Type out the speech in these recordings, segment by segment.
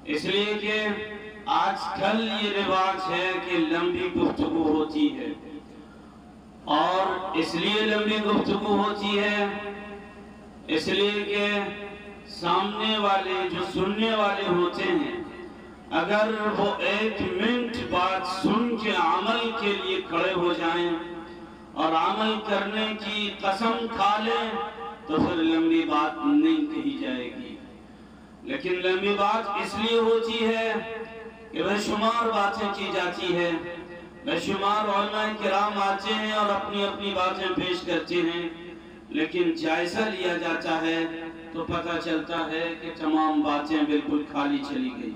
اس لیے کہ آج کل یہ رواج ہے کہ لمبی گفتگو ہوتی ہے، اور اس لیے لمبی گفتگو ہوتی ہے اس لیے کہ سامنے والے جو سننے والے ہوتے ہیں، اگر وہ 1 منٹ بات سن کے عمل کے لیے کھڑے ہو جائیں اور عمل کرنے کی قسم کھا لیں تو پھر لمبی بات نہیں کہی جائے گی۔ لیکن لمبی بات اس لیے ہوتی ہے کہ بے شمار باتیں کی جاتی ہے، بے شمار علماء کرام آتے ہیں اور اپنی اپنی باتیں پیش کرتے ہیں، لیکن جائزہ لیا جاتا ہے تو پتہ چلتا ہے کہ تمام باتیں بالکل خالی چلی گئی،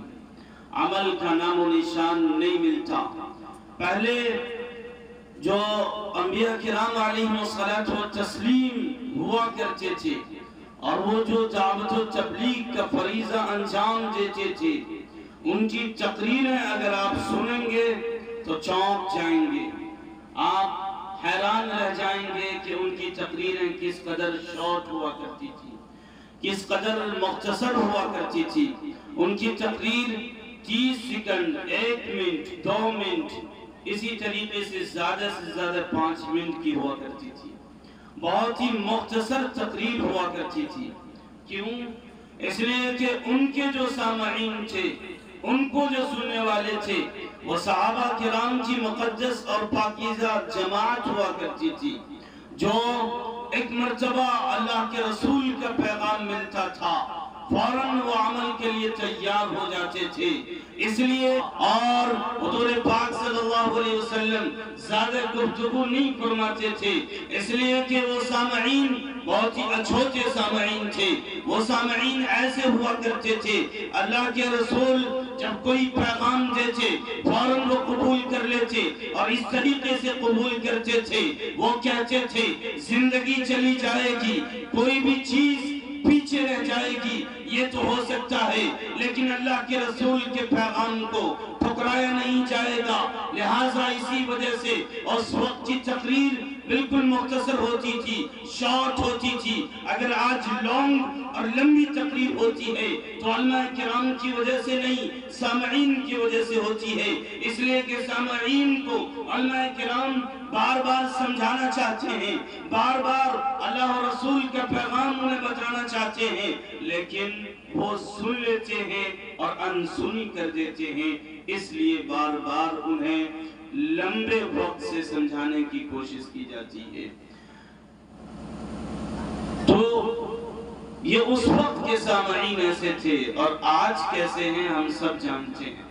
عمل کا نام و نشان نہیں ملتا۔ پہلے جو انبیاء کرام علیہ الصلوۃ والتسلیم ہوا کرتے تھے اور وہ جو دعوت و تبلیغ کا فریضہ انجام دیتے تھے، ان کی تقریریں اگر آپ سنیں گے تو چونک جائیں گے، آپ حیران رہ جائیں گے کہ ان کی تقریریں کس قدر شارٹ ہوا کرتی تھی، کس قدر مختصر ہوا کرتی تھی۔ ان کی تقریر 30 سیکنڈ، 1 منٹ، 2 منٹ، اسی طریقے سے زیادہ 5 منٹ کی ہوا کرتی تھی، بہت ہی مختصر تقریر ہوا کرتی تھی۔ کیوں؟ اس لیے کہ ان کے جو سامعین تھے، ان کو جو سننے والے تھے، وہ صحابہ کرام کی مقدس اور پاکیزہ جماعت ہوا کرتی تھی، جو ایک مرتبہ اللہ کے رسول کا پیغام ملتا تھا فوراً وہ عمل کے لیے تیار ہو جاتے تھے۔ اس لیے اور حضور پاک صلی اللہ علیہ وسلم زیادہ گفتگو نہیں فرماتے تھے، اس لیے کہ وہ سامعین بہت ہی اچھوتے سامعین تھے، وہ سامعین ایسے ہوا کرتے تھے، اللہ کے رسول جب کوئی پیغام دیتے فوراً وہ قبول کر لیتے، اور اس طریقے سے قبول کرتے تھے، وہ کہتے تھے زندگی چلی جائے گی، کوئی بھی چیز پیچھے رہ جائے گی، یہ تو ہو سکتا ہے، لیکن اللہ کے رسول کے پیغام کو ٹھکرایا نہیں جائے گا۔ لہٰذا اسی وجہ سے اس وقت کی تقریر بالکل مختصر ہوتی تھی، شارٹ ہوتی تھی۔ اگر آج لانگ اور لمبی تقریر ہوتی ہے تو علماء کرام کی وجہ سے نہیں، سامعین کی وجہ سے ہوتی ہے، اس لیے کہ سامعین کو علماء کرام بار بار سمجھانا چاہتے ہیں، بار بار اللہ اور رسول کا پیغام انہیں بتانا چاہتے ہیں، لیکن وہ سن لیتے ہیں اور انسنی کر دیتے ہیں، اس لیے بار بار انہیں لمبے وقت سے سمجھانے کی کوشش کی جاتی ہے۔ تو یہ اس وقت کے سامعین ایسے تھے، اور آج کیسے ہیں ہم سب جانتے ہیں۔